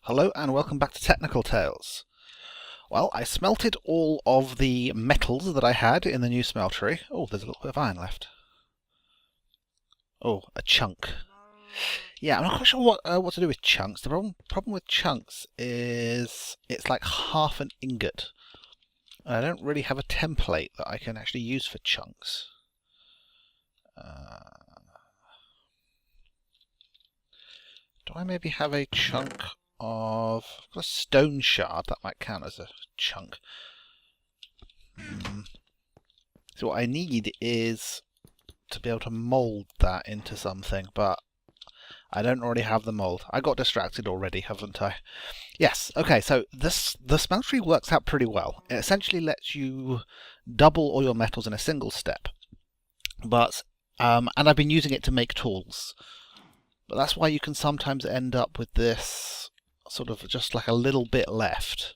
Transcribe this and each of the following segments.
Hello and welcome back to Technical Tales. Well, I smelted all of the metals that I had in the new smeltery. Oh, there's a little bit of iron left. Oh, a chunk. Yeah, I'm not quite sure what to do with chunks. The problem with chunks is it's like half an ingot. I don't really have a template that I can actually use for chunks. Do I maybe have a chunk of a stone shard? That might count as a chunk. So what I need is to be able to mould that into something, but I don't already have the mould. I got distracted already, haven't I? Yes, okay, so the smeltery works out pretty well. It essentially lets you double all your metals in a single step. But and I've been using it to make tools. But that's why you can sometimes end up with this sort of just like a little bit left.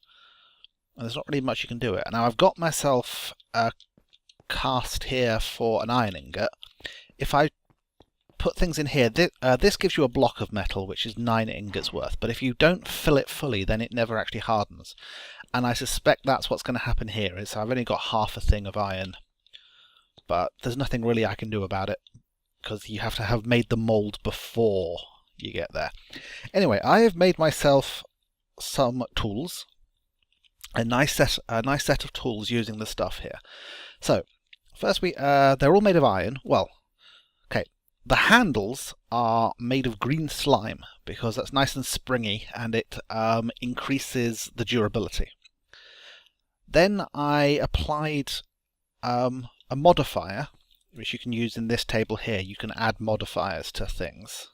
And there's not really much you can do it. Now I've got myself a cast here for an iron ingot. If I put things in here, this gives you a block of metal, which is 9 ingots worth. But if you don't fill it fully, then it never actually hardens. And I suspect that's what's going to happen here. Is I've only got half a thing of iron. But there's nothing really I can do about it, because you have to have made the mould before you get there. Anyway, I have made myself some tools. A nice set of tools using the stuff here. So, first they're all made of iron. Well, okay, the handles are made of green slime because that's nice and springy and it increases the durability. Then I applied a modifier, which you can use in this table here. You can add modifiers to things.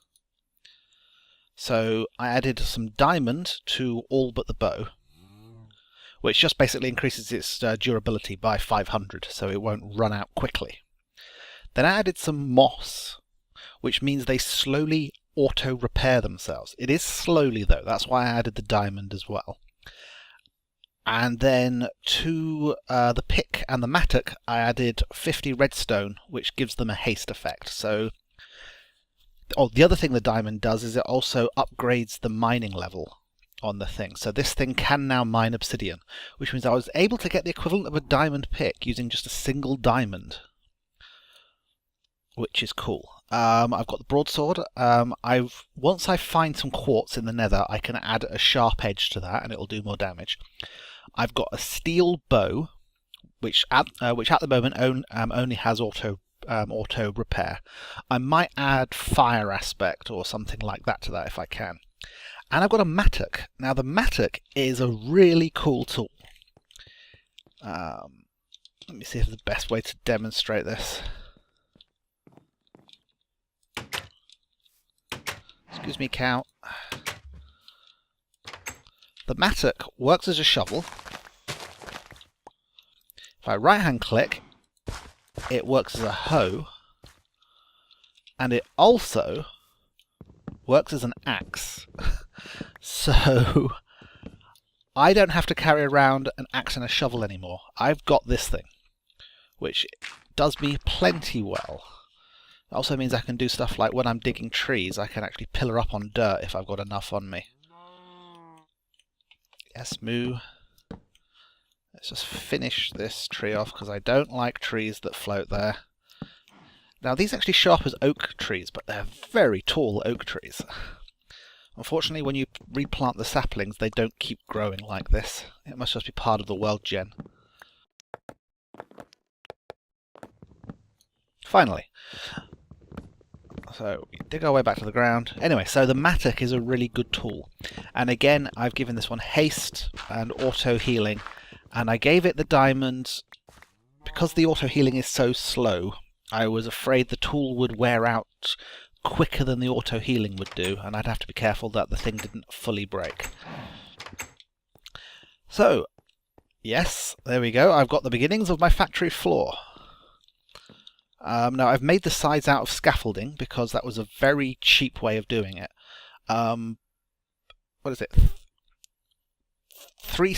So I added some diamond to all but the bow, which just basically increases its durability by 500, so it won't run out quickly. Then I added some moss, which means they slowly auto-repair themselves. It is slowly though, that's why I added the diamond as well. And then to the pick and the mattock, I added 50 redstone, which gives them a haste effect. So, the other thing the diamond does is it also upgrades the mining level on the thing. So this thing can now mine obsidian, which means I was able to get the equivalent of a diamond pick using just a single diamond, which is cool. I've got the broadsword. Once I find some quartz in the nether, I can add a sharp edge to that and it'll do more damage. I've got a steel bow, which at the moment only has auto repair. I might add fire aspect or something like that to that if I can. And I've got a mattock. Now the mattock is a really cool tool. Let me see if the best way to demonstrate this. Excuse me, cow. The mattock works as a shovel. If I right-hand click, it works as a hoe. And it also works as an axe. So I don't have to carry around an axe and a shovel anymore. I've got this thing, which does me plenty well. It also means I can do stuff like when I'm digging trees, I can actually pillar up on dirt if I've got enough on me. Yes, moo. Let's just finish this tree off because I don't like trees that float there. Now these actually show up as oak trees, but they're very tall oak trees. Unfortunately, when you replant the saplings, they don't keep growing like this. It must just be part of the world gen. Finally. So we dig our way back to the ground. Anyway, so the mattock is a really good tool. And again, I've given this one haste and auto healing. And I gave it the diamond because the auto healing is so slow. I was afraid the tool would wear out quicker than the auto healing would do, and I'd have to be careful that the thing didn't fully break. So, yes, there we go. I've got the beginnings of my factory floor. Now, I've made the sides out of scaffolding because that was a very cheap way of doing it. What is it? Three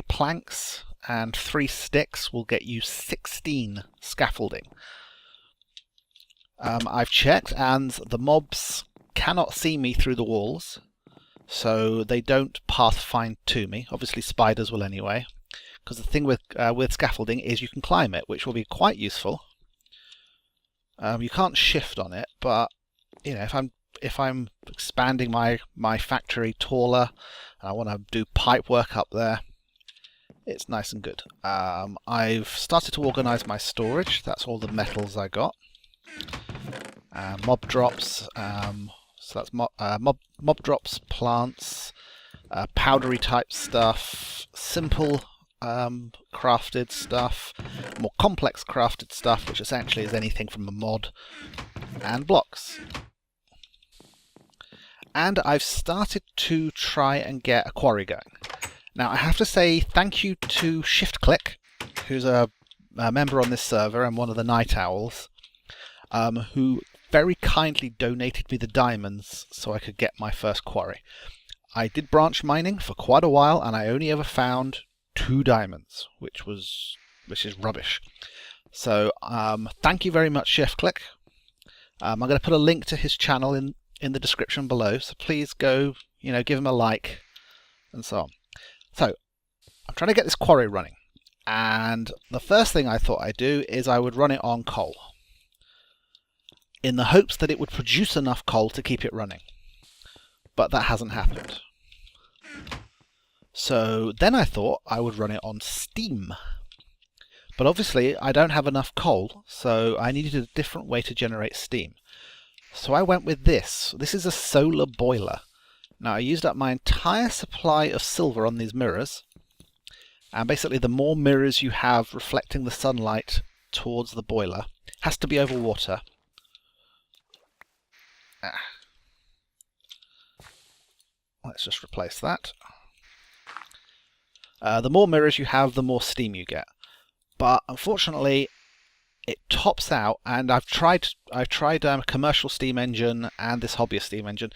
planks and 3 sticks will get you 16 scaffolding. I've checked, and the mobs cannot see me through the walls, so they don't pathfind to me. Obviously spiders will anyway, because the thing with scaffolding is you can climb it, which will be quite useful. You can't shift on it, but you know, if I'm expanding my factory taller, and I want to do pipe work up there, it's nice and good. I've started to organise my storage. That's all the metals I got. Mob drops. So that's mob drops, plants, powdery type stuff, simple crafted stuff, more complex crafted stuff, which essentially is anything from a mod, and blocks. And I've started to try and get a quarry going. Now I have to say thank you to ShiftKlick, who's a member on this server and one of the Night Owls, who very kindly donated me the diamonds so I could get my first quarry. I did branch mining for quite a while and I only ever found 2 diamonds, which is rubbish. So thank you very much, ShiftKlick. I'm going to put a link to his channel in the description below, so please go, give him a like and so on. So I'm trying to get this quarry running, and the first thing I thought I'd do is I would run it on coal, in the hopes that it would produce enough coal to keep it running. But that hasn't happened. So then I thought I would run it on steam. But obviously I don't have enough coal, so I needed a different way to generate steam. So I went with this. This is a solar boiler. Now I used up my entire supply of silver on these mirrors, and basically the more mirrors you have reflecting the sunlight towards the boiler, has to be over water. Let's just replace that. The more mirrors you have, the more steam you get. But unfortunately, it tops out, and I've tried a commercial steam engine and this hobbyist steam engine,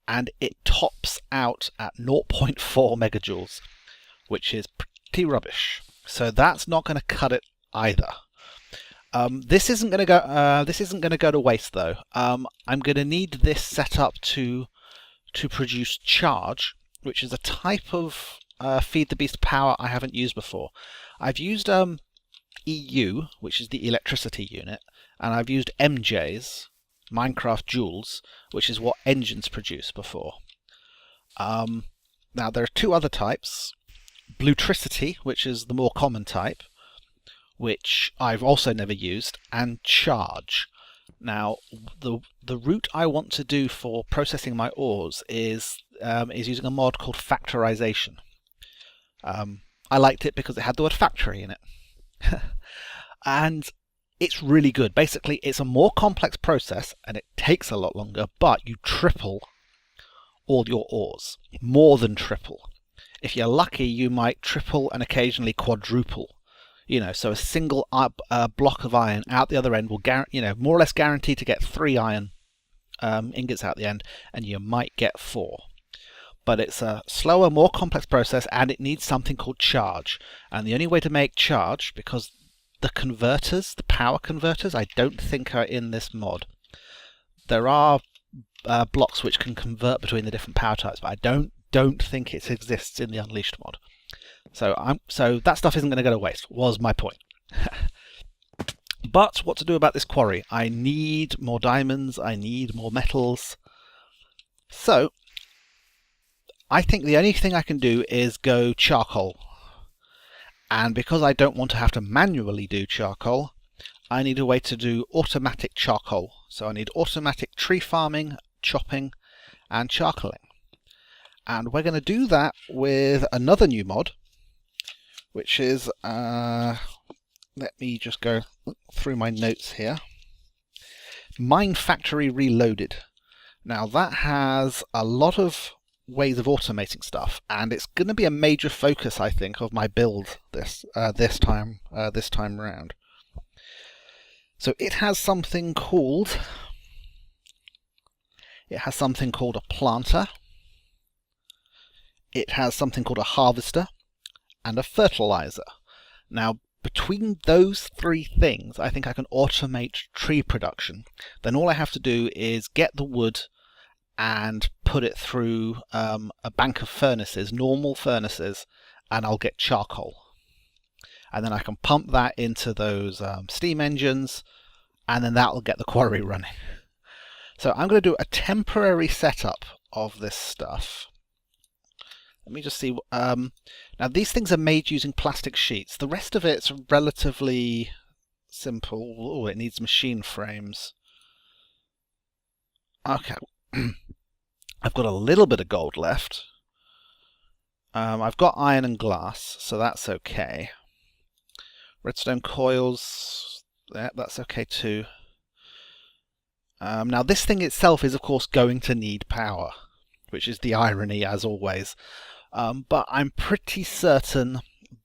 and it tops out at 0.4 megajoules, which is pretty rubbish. So that's not going to cut it either. This isn't going to go. This isn't going to go to waste though. I'm going to need this set up to produce charge, which is a type of feed the beast power I haven't used before. I've used EU, which is the electricity unit, and I've used MJs, Minecraft joules, which is what engines produce before. Now there are 2 other types: Bluetricity, which is the more common type, which I've also never used, and charge. Now the route I want to do for processing my ores is using a mod called factorization. I liked it because it had the word factory in it. And it's really good. Basically, it's a more complex process and it takes a lot longer, but you triple all your ores. More than triple. If you're lucky, you might triple and occasionally quadruple. So a single block of iron out the other end will more or less guarantee to get 3 iron ingots out the end, and you might get 4. But it's a slower, more complex process, and it needs something called charge. And the only way to make charge, because the converters, the power converters, I don't think are in this mod. There are blocks which can convert between the different power types, but I don't think it exists in the Unleashed mod. So that stuff isn't going to go to waste, was my point. But what to do about this quarry? I need more diamonds, I need more metals. So I think the only thing I can do is go charcoal. And because I don't want to have to manually do charcoal, I need a way to do automatic charcoal. So I need automatic tree farming, chopping, and charcoaling. And we're going to do that with another new mod, which is, let me just go through my notes here. Mine Factory Reloaded. Now that has a lot of ways of automating stuff, and it's going to be a major focus, I think, of my build this time round. So it has something called a planter. It has something called a harvester and a fertilizer. Now, between those 3 things, I think I can automate tree production. Then all I have to do is get the wood and put it through a bank of furnaces, normal furnaces, and I'll get charcoal. And then I can pump that into those steam engines, and then that'll get the quarry running. So I'm going to do a temporary setup of this stuff. Let me just see. Now these things are made using plastic sheets. The rest of it's relatively simple. Oh, it needs machine frames. Okay. I've got a little bit of gold left. I've got iron and glass, so that's okay. Redstone coils, yeah, that's okay too. Now this thing itself is of course going to need power, which is the irony as always. But I'm pretty certain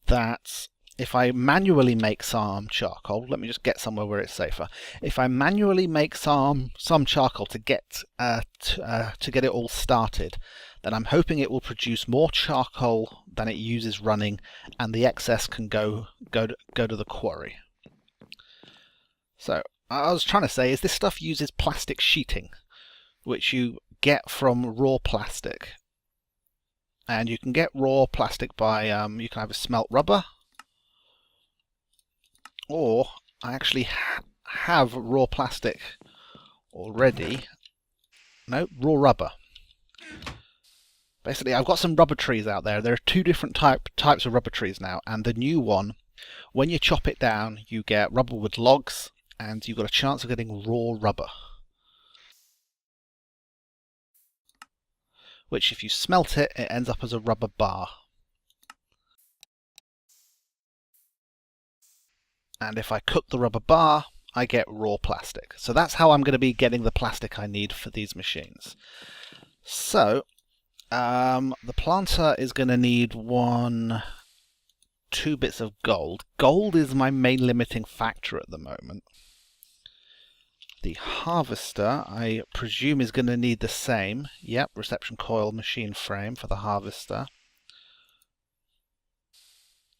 that if I manually make some charcoal, let me just get somewhere where it's safer. If I manually make some charcoal to get it all started, then I'm hoping it will produce more charcoal than it uses running, and the excess can go to the quarry. So I was trying to say is this stuff uses plastic sheeting, which you get from raw plastic, and you can get raw plastic by you can either smelt rubber, or I actually have raw plastic already. No, raw rubber. Basically, I've got some rubber trees out there. There are two different types of rubber trees now, and the new one, when you chop it down, you get rubber with logs, and you've got a chance of getting raw rubber, which if you smelt it, it ends up as a rubber bar. And if I cook the rubber bar, I get raw plastic. So that's how I'm going to be getting the plastic I need for these machines. So the planter is going to need 2 bits of gold. Gold is my main limiting factor at the moment. The harvester, I presume, is going to need the same. Yep, reception coil machine frame for the harvester.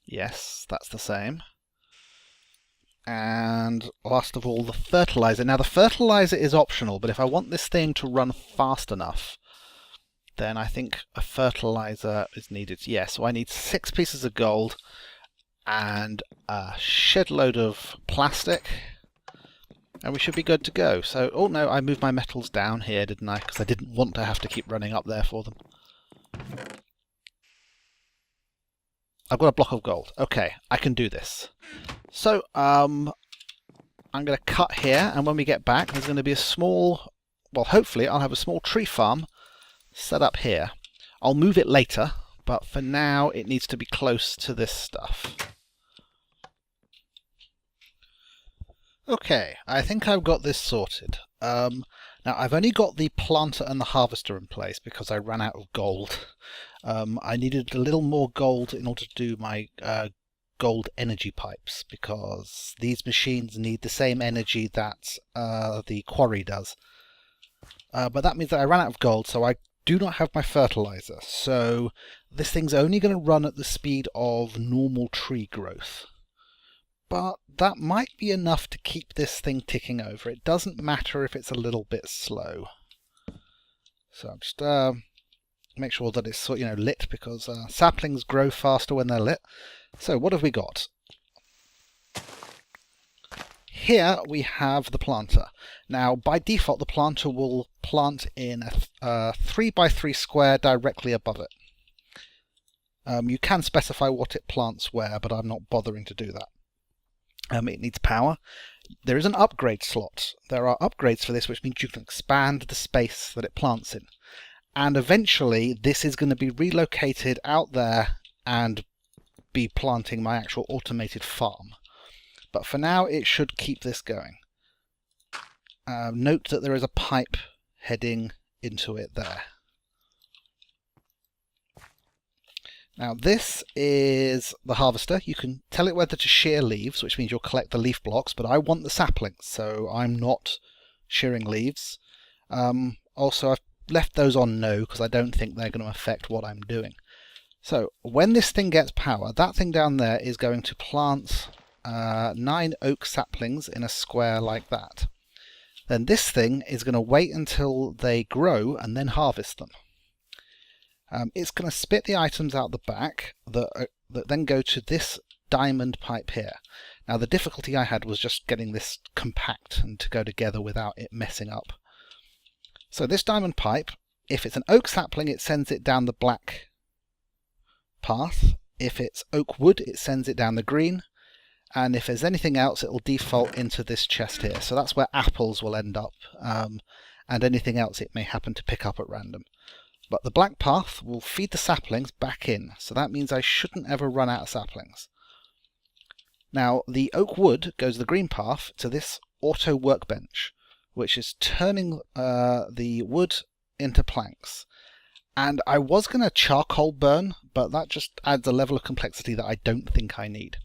Yes, that's the same. And last of all, the fertilizer. Now the fertilizer is optional, but if I want this thing to run fast enough, then I think a fertilizer is needed. Yeah, so I need 6 pieces of gold and a shed load of plastic, and we should be good to go. So, oh no, I moved my metals down here, didn't I? Because I didn't want to have to keep running up there for them. I've got a block of gold. Okay, I can do this. So, I'm going to cut here, and when we get back, there's going to be a small, well, hopefully I'll have a small tree farm set up here. I'll move it later, but for now it needs to be close to this stuff. Okay, I think I've got this sorted. Now I've only got the planter and the harvester in place because I ran out of gold. I needed a little more gold in order to do my gold energy pipes, because these machines need the same energy that the quarry does. But that means that I ran out of gold, so I do not have my fertilizer. So this thing's only going to run at the speed of normal tree growth. But that might be enough to keep this thing ticking over. It doesn't matter if it's a little bit slow. So I'm just make sure that it's lit, because saplings grow faster when they're lit. So what have we got? Here we have the planter. Now by default the planter will plant in a 3x3 square directly above it. You can specify what it plants where, but I'm not bothering to do that. It needs power. There is an upgrade slot. There are upgrades for this, which means you can expand the space that it plants in. And eventually this is going to be relocated out there and be planting my actual automated farm. But for now it should keep this going. Note that there is a pipe heading into it there. Now this is the harvester. You can tell it whether to shear leaves, which means you'll collect the leaf blocks, but I want the saplings, so I'm not shearing leaves. Also I've left those on no, because I don't think they're going to affect what I'm doing. So when this thing gets power, that thing down there is going to plant 9 oak saplings in a square like that. then this thing is going to wait until they grow and then harvest them. It's going to spit the items out the back that then go to this diamond pipe here. Now the difficulty I had was just getting this compact and to go together without it messing up. So this diamond pipe, if it's an oak sapling, it sends it down the black path. If it's oak wood, it sends it down the green. And if there's anything else, it will default into this chest here. So that's where apples will end up, and anything else it may happen to pick up at random. But the black path will feed the saplings back in, so that means I shouldn't ever run out of saplings. Now the oak wood goes the green path to this auto workbench, which is turning the wood into planks. And I was going to charcoal burn, but that just adds a level of complexity that I don't think I need.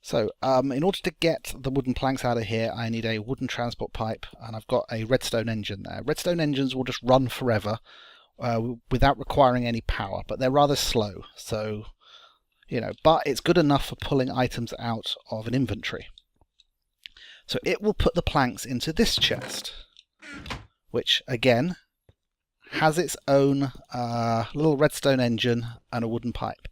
So in order to get the wooden planks out of here, I need a wooden transport pipe, and I've got a redstone engine there. Redstone engines will just run forever without requiring any power, but they're rather slow. So, you know, but it's good enough for pulling items out of an inventory. So it will put the planks into this chest, which again has its own little redstone engine and a wooden pipe.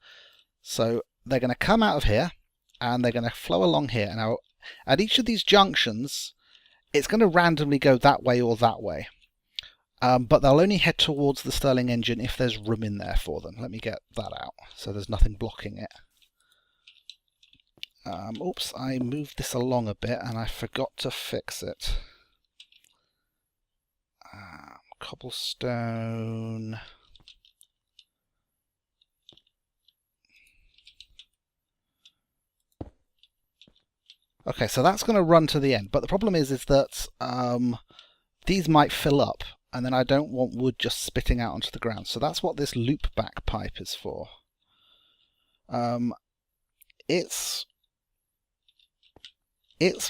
So they're going to come out of here, and they're going to flow along here. Now, at each of these junctions, it's going to randomly go that way or that way. But they'll only head towards the Stirling engine if there's room in there for them. Let me get that out, so there's nothing blocking it. Oops, I moved this along a bit, and I forgot to fix it. Cobblestone... Okay, so that's going to run to the end, but the problem is that these might fill up, and then I don't want wood just spitting out onto the ground. So that's what this loop back pipe is for. It's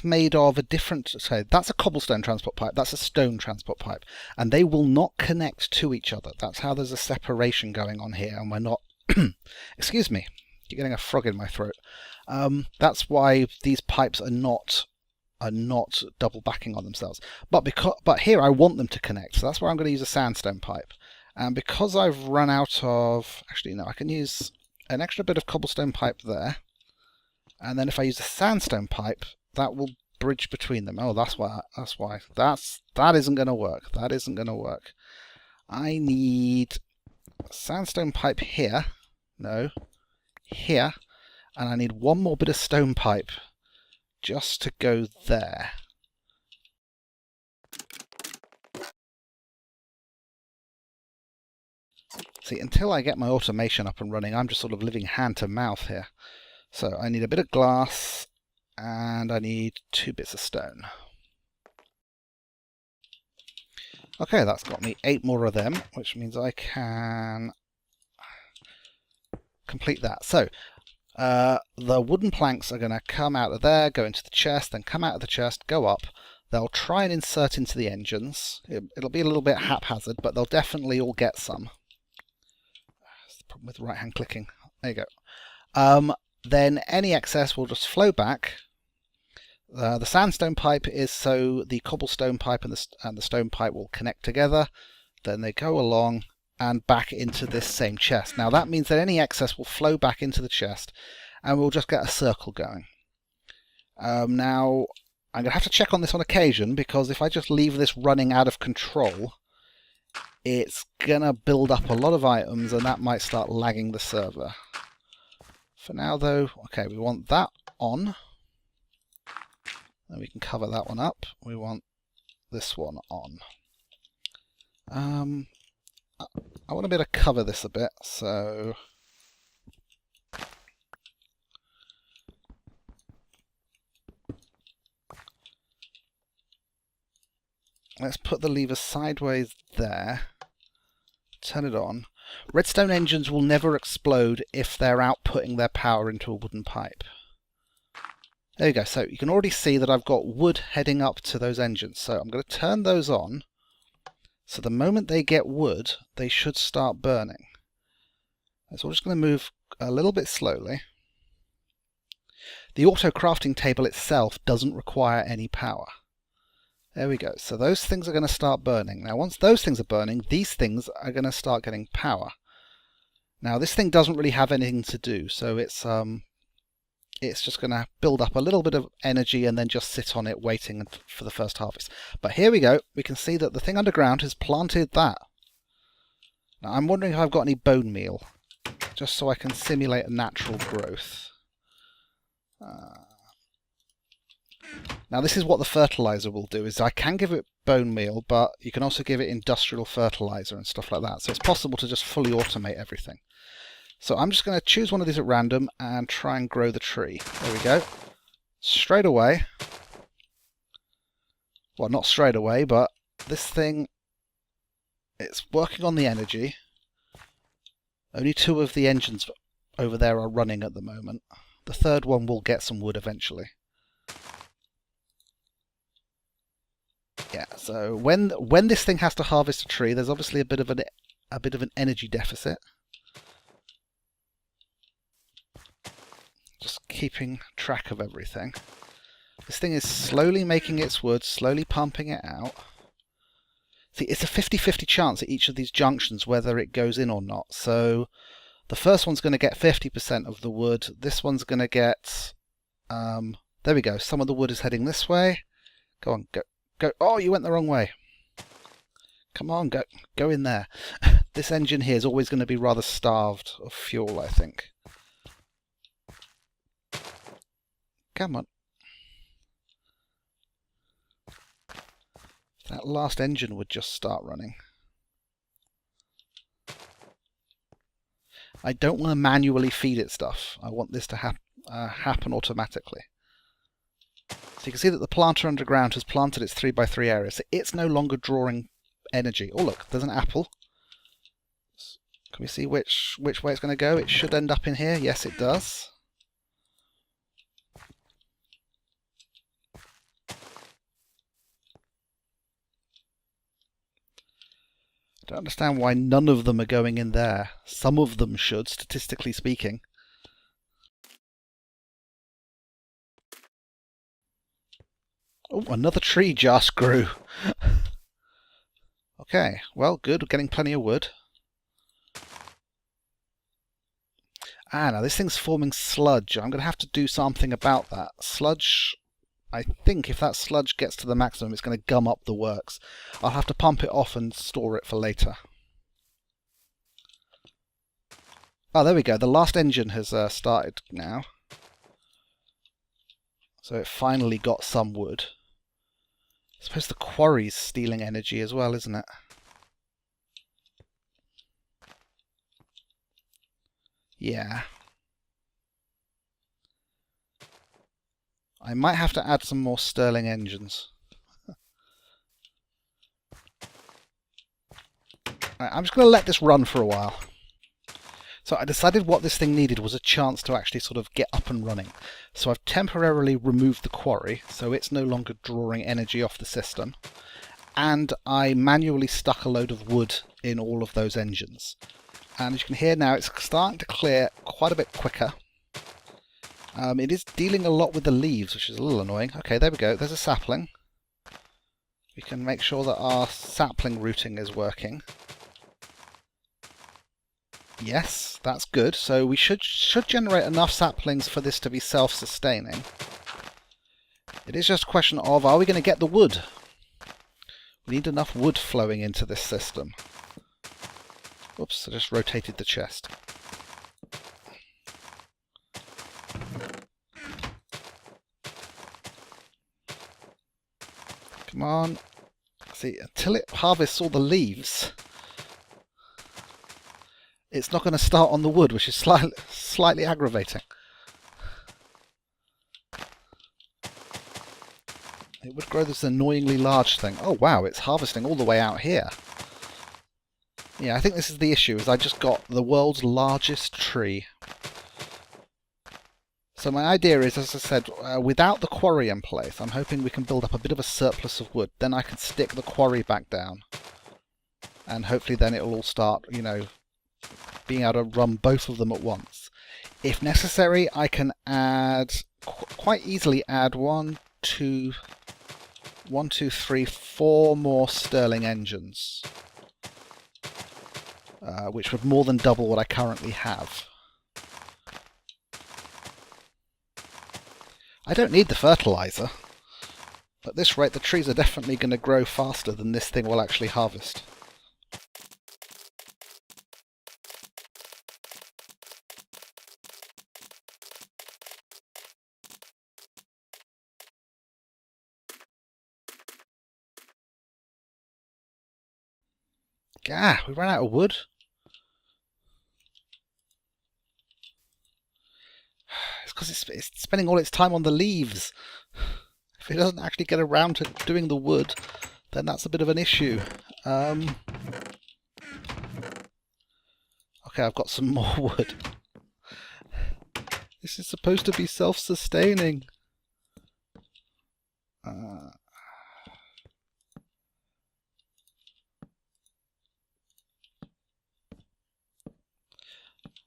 made of a different... So that's a cobblestone transport pipe, that's a stone transport pipe, and they will not connect to each other. That's how there's a separation going on here, and we're not... Excuse me, you're getting a frog in my throat. That's why these pipes are not double backing on themselves. But here I want them to connect, so that's where I'm going to use a sandstone pipe. And because I've run out of... Actually, no, I can use an extra bit of cobblestone pipe there. And then if I use a sandstone pipe, that will bridge between them. Oh, that's why. That isn't going to work. That isn't going to work. I need a sandstone pipe here. No, here. And I need one more bit of stone pipe just to go there. See, until I get my automation up and running, I'm just sort of living hand to mouth here. So I need a bit of glass, and I need 2 bits of stone. Okay, that's got me 8 more of them, which means I can complete that. So the wooden planks are going to come out of there, go into the chest, then come out of the chest, go up. They'll try and insert into the engines. It'll be a little bit haphazard, but they'll definitely all get some. That's the problem with right-hand clicking. There you go. Then any excess will just flow back. The sandstone pipe is so the cobblestone pipe and the stone pipe will connect together. Then they go along and back into this same chest. Now that means that any excess will flow back into the chest, and we'll just get a circle going. Now I'm going to have to check on this on occasion, because if I just leave this running out of control, it's going to build up a lot of items, and that might start lagging the server. For now though, okay, we want that on. Then we can cover that one up. We want this one on. I want to be able to cover this a bit, so let's put the lever sideways there, turn it on. Redstone engines will never explode if they're outputting their power into a wooden pipe. There you go, so you can already see that I've got wood heading up to those engines, so I'm going to turn those on. So the moment they get wood, they should start burning. So we're just going to move a little bit slowly. The auto crafting table itself doesn't require any power. There we go. So those things are going to start burning. Now once those things are burning, these things are going to start getting power. Now this thing doesn't really have anything to do, so it's just going to build up a little bit of energy and then just sit on it waiting for the first harvest. But here we go. We can see that the thing underground has planted that. Now I'm wondering if I've got any bone meal, just so I can simulate a natural growth. Now this is what the fertilizer will do, is I can give it bone meal, but you can also give it industrial fertilizer and stuff like that. So it's possible to just fully automate everything. So I'm just going to choose one of these at random and try and grow the tree. There we go. Straight away. Well, not straight away, but this thing, it's working on the energy. Only 2 of the engines over there are running at the moment. The third one will get some wood eventually. Yeah, so when this thing has to harvest a tree, there's obviously a bit of an energy deficit. Just keeping track of everything. This thing is slowly making its wood, slowly pumping it out. See, it's a 50-50 chance at each of these junctions whether it goes in or not. So the first one's going to get 50% of the wood. This one's going to get... there we go. Some of the wood is heading this way. Go on, go. Go. Oh, you went the wrong way. Come on, go in there. This engine here is always going to be rather starved of fuel, I think. Come on. That last engine would just start running. I don't want to manually feed it stuff. I want this to happen automatically. So you can see that the planter underground has planted its 3x3 area, so it's no longer drawing energy. Oh look, there's an apple. Can we see which way it's going to go? It should end up in here. Yes, it does. I don't understand why none of them are going in there. Some of them should, statistically speaking. Oh, another tree just grew. Okay, well, good. We're getting plenty of wood. Now this thing's forming sludge. I'm going to have to do something about that. Sludge, I think if that sludge gets to the maximum, it's going to gum up the works. I'll have to pump it off and store it for later. Oh, there we go. The last engine has started now. So it finally got some wood. I suppose the quarry's stealing energy as well, isn't it? Yeah. I might have to add some more Stirling engines. Right, I'm just going to let this run for a while. So I decided what this thing needed was a chance to actually sort of get up and running. So I've temporarily removed the quarry, so it's no longer drawing energy off the system. And I manually stuck a load of wood in all of those engines. And as you can hear now, it's starting to clear quite a bit quicker. It is dealing a lot with the leaves, which is a little annoying. Okay, there we go. There's a sapling. We can make sure that our sapling routing is working. Yes, that's good. So we should generate enough saplings for this to be self-sustaining. It is just a question of, are we going to get the wood? We need enough wood flowing into this system. Oops, I just rotated the chest. Come on. See, until it harvests all the leaves, it's not going to start on the wood, which is slightly aggravating. It would grow this annoyingly large thing. Oh wow, it's harvesting all the way out here. Yeah, I think this is the issue, is I just got the world's largest tree. So my idea is, as I said, without the quarry in place, I'm hoping we can build up a bit of a surplus of wood. Then I can stick the quarry back down. And hopefully then it'll all start, you know, being able to run both of them at once. If necessary, I can add, quite easily add 1, 2, 1, 2, 3, 4 more Stirling engines, which would more than double what I currently have. I don't need the fertilizer. At this rate, the trees are definitely going to grow faster than this thing will actually harvest. Ah, we ran out of wood. It's because it's spending all its time on the leaves. If it doesn't actually get around to doing the wood, then that's a bit of an issue. Okay, I've got some more wood. This is supposed to be self-sustaining.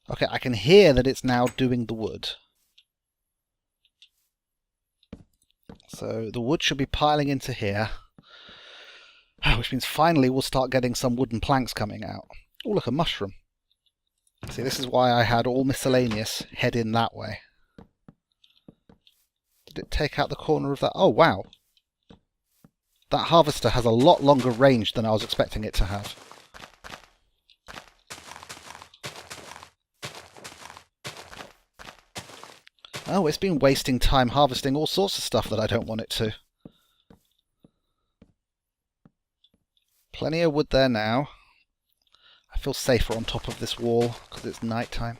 Okay, I can hear that it's now doing the wood. So the wood should be piling into here, which means finally we'll start getting some wooden planks coming out. Oh, look, a mushroom. See, this is why I had all miscellaneous head in that way. Did it take out the corner of that? Oh, wow. That harvester has a lot longer range than I was expecting it to have. Oh, it's been wasting time harvesting all sorts of stuff that I don't want it to. Plenty of wood there now. I feel safer on top of this wall because it's night time.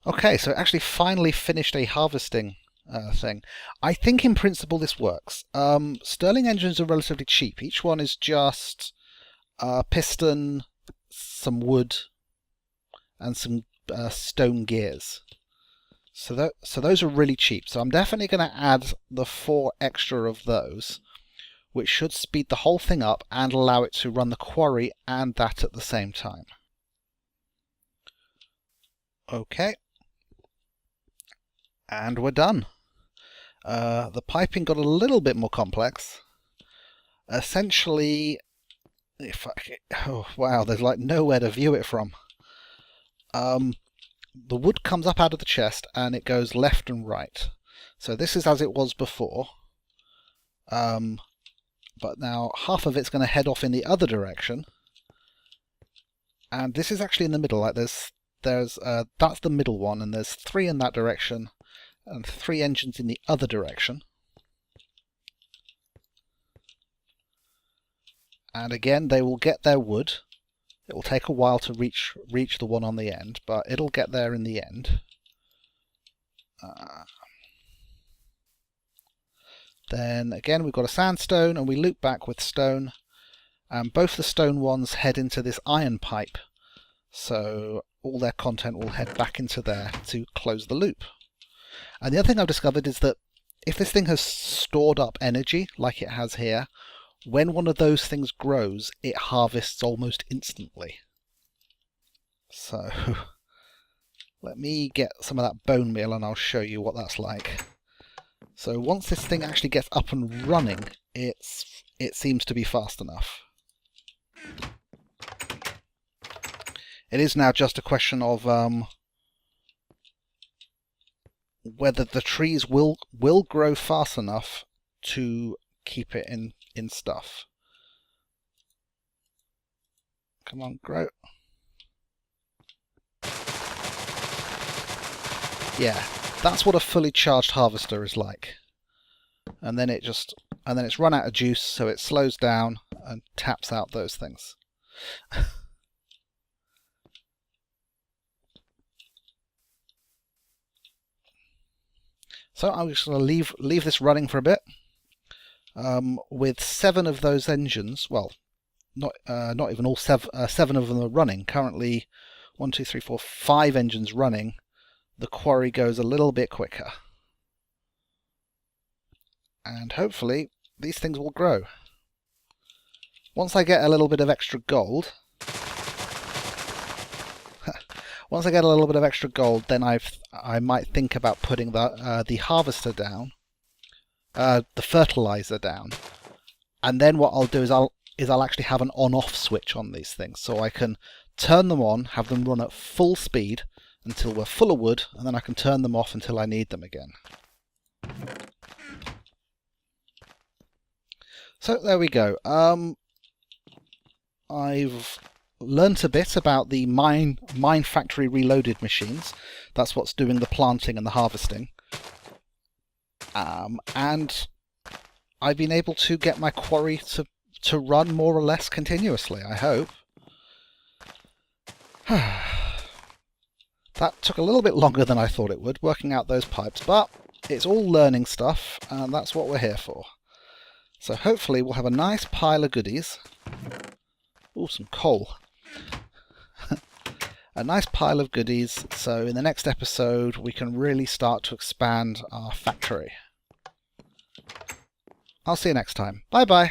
Okay, so it actually finally finished a harvesting thing. I think in principle this works. Stirling engines are relatively cheap. Each one is just a piston, some wood, and some stone gears. So those are really cheap. So I'm definitely going to add the 4 extra of those, which should speed the whole thing up and allow it to run the quarry and that at the same time. Okay. And we're done. The piping got a little bit more complex. Essentially, oh wow, there's like nowhere to view it from. The wood comes up out of the chest and it goes left and right. So this is as it was before. But now half of it's going to head off in the other direction. And this is actually in the middle. Like that's the middle one, and there's 3 in that direction and 3 engines in the other direction. And again, they will get their wood. It will take a while to reach the one on the end, but it'll get there in the end. Then again, we've got a sandstone, and we loop back with stone. And both the stone ones head into this iron pipe, so all their content will head back into there to close the loop. And the other thing I've discovered is that if this thing has stored up energy, like it has here, when one of those things grows, it harvests almost instantly. So let me get some of that bone meal and I'll show you what that's like. So once this thing actually gets up and running, it seems to be fast enough. It is now just a question of whether the trees will grow fast enough to keep it in stuff. Come on, grow. Yeah, that's what a fully charged harvester is like. And then it's run out of juice, so it slows down and taps out those things. So I'm just going to leave this running for a bit. With 7 of those engines, well, not even all 7 of them are running. Currently, 1, 2, 3, 4, 5 engines running. The quarry goes a little bit quicker. And hopefully these things will grow. Once I get a little bit of extra gold, Once I get a little bit of extra gold, then I might think about putting the harvester down, the fertilizer down, and then what I'll do is I'll actually have an on-off switch on these things, so I can turn them on, have them run at full speed until we're full of wood, and then I can turn them off until I need them again. So there we go. I've learnt a bit about the mine factory reloaded machines. That's what's doing the planting and the harvesting. And I've been able to get my quarry to run more or less continuously, I hope. That took a little bit longer than I thought it would, working out those pipes, but it's all learning stuff, and that's what we're here for. So hopefully we'll have a nice pile of goodies. Ooh, some coal. A nice pile of goodies, so in the next episode we can really start to expand our factory. I'll see you next time. Bye bye!